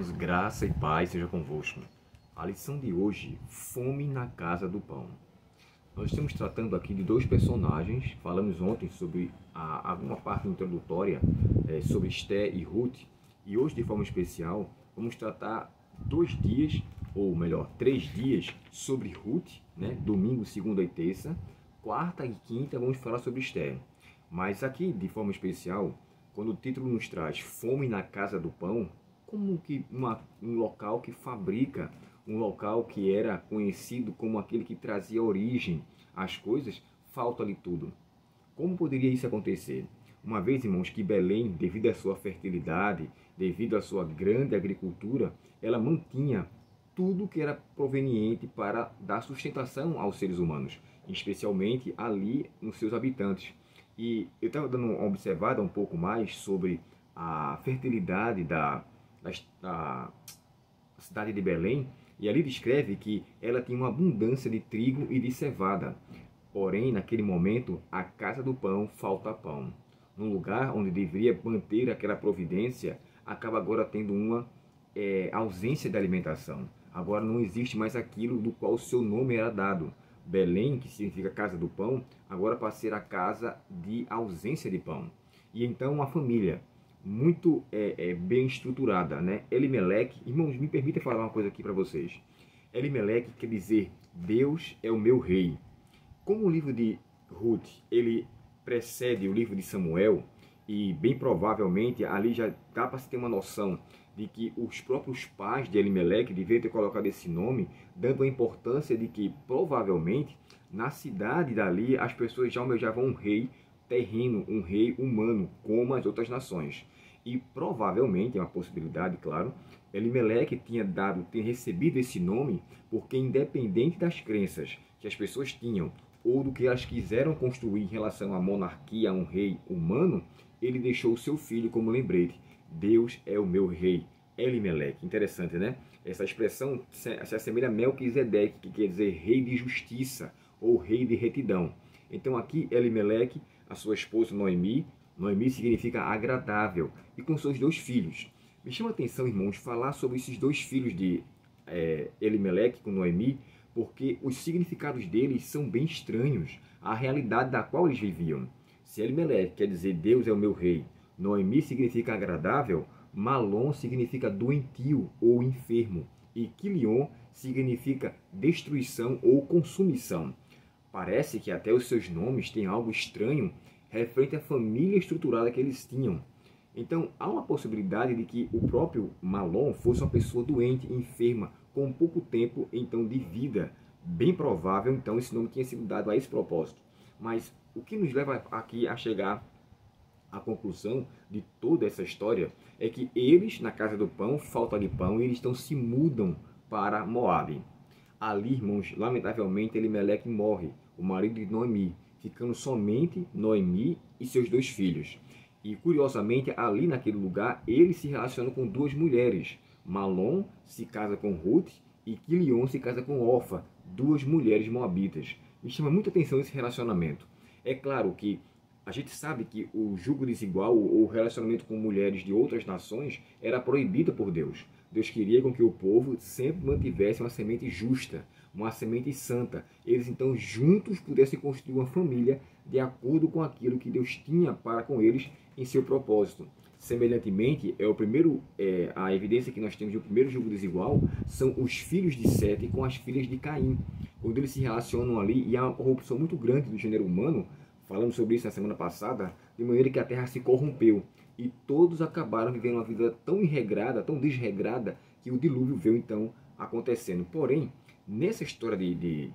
irmãos, graça e paz seja convosco. A lição de hoje, fome na casa do pão. Nós estamos tratando aqui de dois personagens. Falamos ontem sobre alguma parte introdutória sobre Esté e Ruth. E hoje, de forma especial, vamos tratar 2 dias, ou melhor, 3 dias sobre Ruth, né? Domingo, segunda e terça. Quarta e quinta vamos falar sobre Esté. Mas aqui, de forma especial, quando o título nos traz fome na casa do pão, como que um local que fabrica, um local que era conhecido como aquele que trazia origem às coisas, falta ali tudo. Como poderia isso acontecer? Uma vez, irmãos, que Belém, devido à sua fertilidade, devido à sua grande agricultura, ela mantinha tudo que era proveniente para dar sustentação aos seres humanos, especialmente ali nos seus habitantes. E eu estava dando uma observada um pouco mais sobre a fertilidade da cidade de Belém, e ali descreve que ela tinha uma abundância de trigo e de cevada. Porém, naquele momento, a casa do pão falta pão. Num lugar onde deveria manter aquela providência, acaba agora tendo uma ausência de alimentação. Agora não existe mais aquilo do qual o seu nome era dado. Belém, que significa casa do pão, agora passa a ser a casa de ausência de pão. E então uma família muito bem estruturada, né? Elimeleque, irmãos, me permita falar uma coisa aqui para vocês. Elimeleque quer dizer Deus é o meu rei. Como o livro de Ruth, ele precede o livro de Samuel, e bem provavelmente ali já dá para se ter uma noção de que os próprios pais de Elimeleque deveriam ter colocado esse nome, dando a importância de que provavelmente na cidade dali as pessoas já almejavam um rei terreno, um rei humano, como as outras nações. E provavelmente, é uma possibilidade, claro, Elimeleque tinha recebido esse nome porque, independente das crenças que as pessoas tinham ou do que elas quiseram construir em relação à monarquia, a um rei humano, ele deixou o seu filho como lembrete. Deus é o meu rei, Elimeleque. Interessante, né? Essa expressão se assemelha a Melquisedeque, que quer dizer rei de justiça ou rei de retidão. Então aqui Elimeleque, a sua esposa Noemi, Noemi significa agradável, e com seus 2 filhos. Me chama a atenção, irmãos, falar sobre esses 2 filhos de Elimeleque com Noemi, porque os significados deles são bem estranhos à realidade da qual eles viviam. Se Elimeleque quer dizer Deus é o meu rei, Noemi significa agradável, Malom significa doentio ou enfermo, e Quilion significa destruição ou consumição. Parece que até os seus nomes têm algo estranho referente à família estruturada que eles tinham. Então, há uma possibilidade de que o próprio Malom fosse uma pessoa doente, enferma, com pouco tempo então de vida. Bem provável, então, esse nome tinha sido dado a esse propósito. Mas o que nos leva aqui a chegar à conclusão de toda essa história é que eles, na casa do pão, falta de pão, eles então se mudam para Moabe. Ali, irmãos, lamentavelmente, Elimeleque morre, o marido de Noemi, ficando somente Noemi e seus 2 filhos. E, curiosamente, ali naquele lugar, ele se relaciona com 2 mulheres. Malom se casa com Ruth e Quilion se casa com Orfa, 2 mulheres moabitas. Me chama muita atenção esse relacionamento. É claro que a gente sabe que o jugo desigual ou o relacionamento com mulheres de outras nações era proibido por Deus. Deus queria com que o povo sempre mantivesse uma semente justa, uma semente santa. Eles então juntos pudessem construir uma família de acordo com aquilo que Deus tinha para com eles em seu propósito. Semelhantemente, a evidência que nós temos do primeiro jugo desigual são os filhos de Sete com as filhas de Caim. Quando eles se relacionam ali, e há uma corrupção muito grande do gênero humano, falamos sobre isso na semana passada, de maneira que a terra se corrompeu. E todos acabaram vivendo uma vida tão irregrada, tão desregrada, que o dilúvio veio então acontecendo. Porém, nessa história de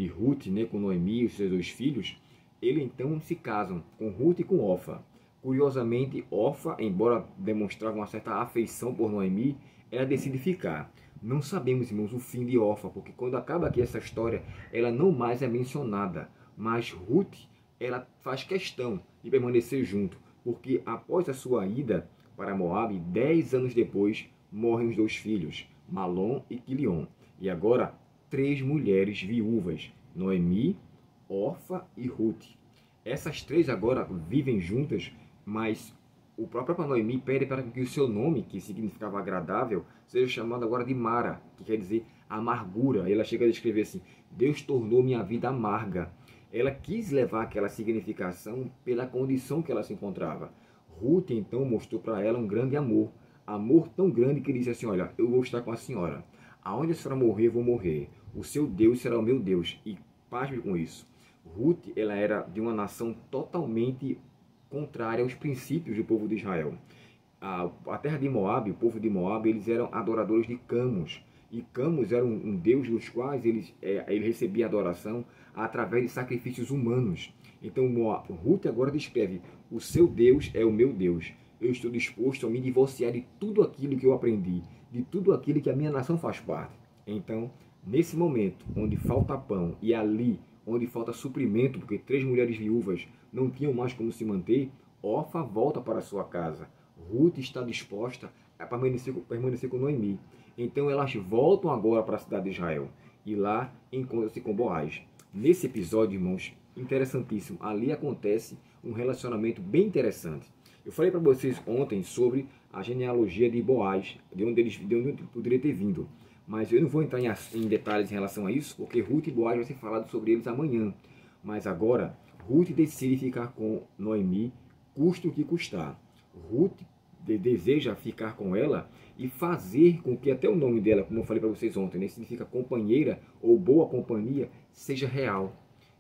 Ruth, né, com Noemi e os seus 2 filhos, eles então se casam com Ruth e com Orfa. Curiosamente, Orfa, embora demonstrava uma certa afeição por Noemi, ela decide ficar. Não sabemos, irmãos, o fim de Orfa, porque quando acaba aqui essa história, ela não mais é mencionada. Mas Ruth, ela faz questão de permanecer junto, porque após a sua ida para Moabe, 10 anos depois, morrem os 2 filhos, Malom e Quilion. E agora, 3 mulheres viúvas, Noemi, Orfa e Ruth. Essas 3 agora vivem juntas, mas o próprio Noemi pede para que o seu nome, que significava agradável, seja chamado agora de Mara, que quer dizer amargura. Ela chega a descrever assim: Deus tornou minha vida amarga. Ela quis levar aquela significação pela condição que ela se encontrava. Ruth então mostrou para ela um grande amor. Amor tão grande que disse assim: olha, eu vou estar com a senhora. Aonde a senhora morrer, eu vou morrer. O seu Deus será o meu Deus. E pasme com isso. Ruth, ela era de uma nação totalmente contrária aos princípios do povo de Israel. A terra de Moabe, o povo de Moabe, eles eram adoradores de Camus. E Camus era um deus dos quais ele recebia adoração através de sacrifícios humanos. Então Ruth agora descreve: o seu Deus é o meu Deus. Eu estou disposto a me divorciar de tudo aquilo que eu aprendi, de tudo aquilo que a minha nação faz parte. Então, nesse momento onde falta pão e ali onde falta suprimento, porque 3 mulheres viúvas não tinham mais como se manter, Orfa volta para sua casa. Ruth está disposta a permanecer com Noemi. Então elas voltam agora para a cidade de Israel e lá encontram-se com Boaz. Nesse episódio, irmãos, interessantíssimo, ali acontece um relacionamento bem interessante. Eu falei para vocês ontem sobre a genealogia de Boaz, de onde ele poderia ter vindo. Mas eu não vou entrar em detalhes em relação a isso, porque Ruth e Boaz vai ser falado sobre eles amanhã. Mas agora, Ruth decide ficar com Noemi, custe o que custar. Ruth deseja ficar com ela e fazer com que até o nome dela, como eu falei para vocês ontem, né, significa companheira ou boa companhia, seja real.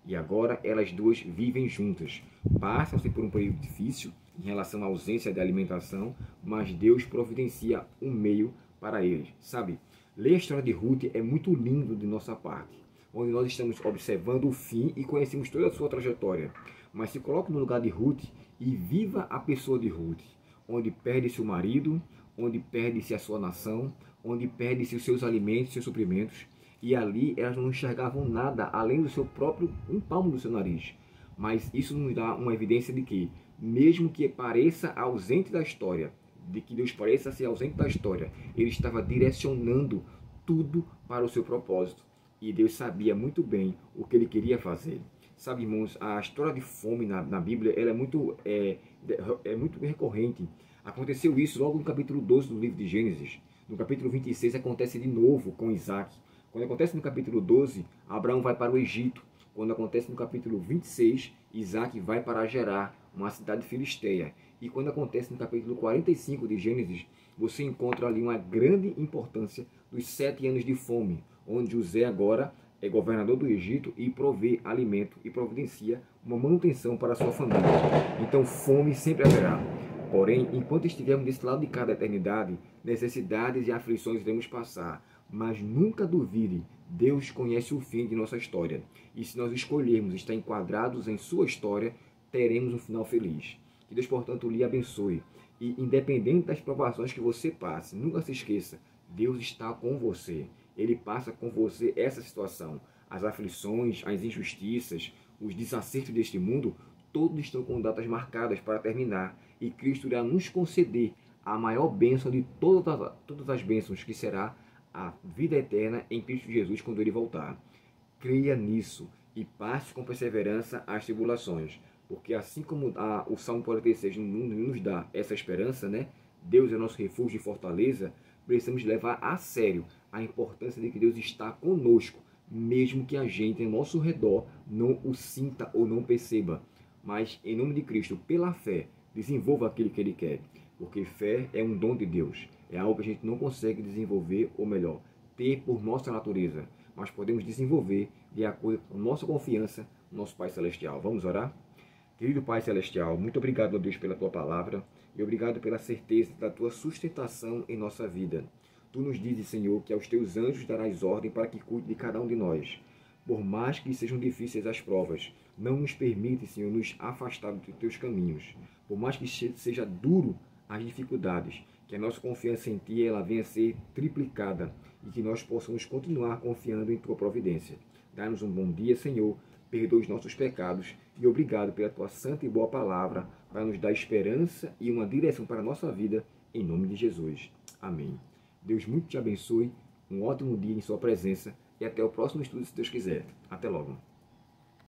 E agora elas duas vivem juntas. Passam-se por um período difícil em relação à ausência de alimentação, mas Deus providencia um meio para eles. Sabe, ler a história de Ruth é muito lindo de nossa parte, onde nós estamos observando o fim e conhecemos toda a sua trajetória. Mas se coloque no lugar de Ruth e viva a pessoa de Ruth, onde perde-se o marido, onde perde-se a sua nação, onde perde-se os seus alimentos, seus suprimentos, e ali elas não enxergavam nada além do seu próprio, um palmo do seu nariz. Mas isso nos dá uma evidência de que, mesmo que pareça ausente da história, de que Deus pareça ser ausente da história, Ele estava direcionando tudo para o seu propósito. E Deus sabia muito bem o que Ele queria fazer. Sabe, irmãos, a história de fome na Bíblia ela é muito recorrente. Aconteceu isso logo no capítulo 12 do livro de Gênesis. No capítulo 26 acontece de novo com Isaac. Quando acontece no capítulo 12, Abraão vai para o Egito. Quando acontece no capítulo 26, Isaac vai para Gerar, uma cidade filisteia. E quando acontece no capítulo 45 de Gênesis, você encontra ali uma grande importância dos 7 anos de fome, onde José agora é governador do Egito e provê alimento e providencia uma manutenção para a sua família. Então fome sempre haverá. Porém, enquanto estivermos desse lado de cada eternidade, necessidades e aflições iremos passar. Mas nunca duvide, Deus conhece o fim de nossa história. E se nós escolhermos estar enquadrados em sua história, teremos um final feliz. Que Deus, portanto, lhe abençoe. E independente das provações que você passe, nunca se esqueça, Deus está com você. Ele passa com você essa situação. As aflições, as injustiças, os desacertos deste mundo, todos estão com datas marcadas para terminar. E Cristo irá nos conceder a maior bênção de todas as bênçãos, que será a vida eterna em Cristo Jesus quando Ele voltar. Creia nisso e passe com perseverança as tribulações. Porque assim como o Salmo 46 nos dá essa esperança, né? Deus é nosso refúgio e fortaleza, precisamos levar a sério a importância de que Deus está conosco, mesmo que a gente ao nosso redor não o sinta ou não perceba. Mas, em nome de Cristo, pela fé, desenvolva aquilo que Ele quer. Porque fé é um dom de Deus. É algo que a gente não consegue desenvolver, ou melhor, ter por nossa natureza. Mas podemos desenvolver de acordo com nossa confiança no nosso Pai Celestial. Vamos orar? Querido Pai Celestial, muito obrigado, Deus, pela Tua palavra. E obrigado pela certeza da Tua sustentação em nossa vida. Tu nos dizes, Senhor, que aos Teus anjos darás ordem para que cuide de cada um de nós. Por mais que sejam difíceis as provas, não nos permite, Senhor, nos afastar dos Teus caminhos. Por mais que seja duro as dificuldades, que a nossa confiança em Ti ela venha a ser triplicada e que nós possamos continuar confiando em Tua providência. Dá-nos um bom dia, Senhor. Perdoa os nossos pecados e obrigado pela Tua santa e boa palavra para nos dar esperança e uma direção para a nossa vida, em nome de Jesus. Amém. Deus muito te abençoe, um ótimo dia em sua presença e até o próximo estudo, se Deus quiser. Até logo.